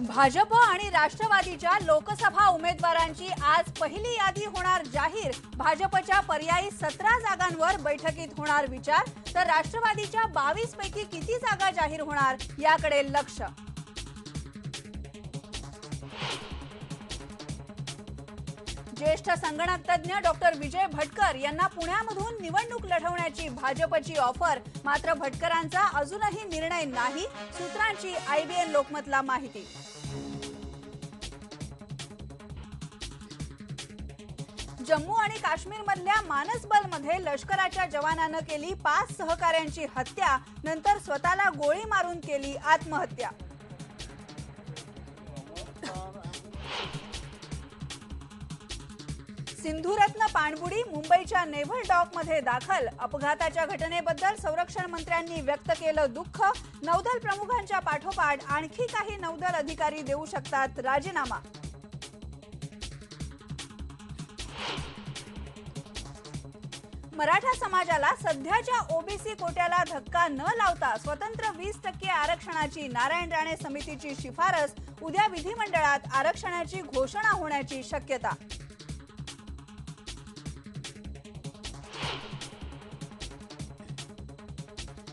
भाजप आणि राष्ट्रवादीच्या लोकसभा उमेदवारांची आज पहिली यादी होणार जाहीर। भाजपच्या पर्यायी 17 जागांवर बैठकीत होणार विचार, तर राष्ट्रवादीच्या 22 पैकी किती जागा जाहीर होणार याकडे लक्ष। ज्येष्ठ संगणक तज्ञ डॉक्टर विजय भटकर यांना पुण्यामधून निवडणूक लढवण्याची भाजपची ऑफर, मात्र भटकरांचा अजूनही निर्णय नाही, सूत्रांची IBN लोकमतला माहिती। जम्मू आणि काश्मीर मधल्या मानसबलमध्ये लष्कराच्या जवानानं केली 5 सहकाऱ्यांची हत्या, नंतर स्वतःला गोळी मारून केली आत्महत्या। सिंधुरत्न पाणबुडी मुंबईच्या नेव्हल डॉकमध्ये दाखल। अपघाताच्या घटनेबद्दल संरक्षण मंत्र्यांनी व्यक्त केलं दुःख। नौदल प्रमुखांच्या पाठोपाठ आणखी काही नौदल अधिकारी देऊ शकतात राजीनामा। मराठा समाजाला सध्याच्या ओबीसी कोट्याला धक्का न लावता स्वतंत्र 20% आरक्षणाची नारायण राणे समितीची शिफारस। उद्या विधिमंडळात आरक्षणाची घोषणा होण्याची शक्यता।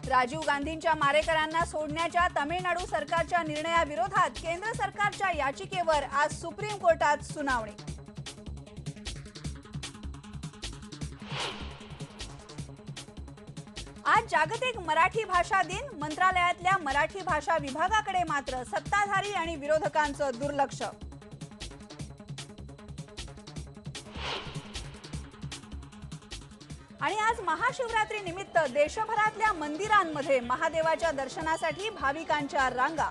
राजीव गांधींच्या मारेकरांना सोडण्याच्या तामिळनाडू सरकारच्या निर्णयाविरोधात केंद्र सरकारच्या याचिकेवर आज सुप्रीम कोर्टात सुनावणी। आज जागतिक मराठी भाषा दिन। मंत्रालयातल्या मराठी भाषा विभागाकडे मात्र सत्ताधारी आणि विरोधकांचं दुर्लक्ष। आणि आज महाशिवरात्री निमित्त देशभरातल्या मंदिरांमध्ये महादेवाच्या दर्शनासाठी भाविकांच्या रांगा।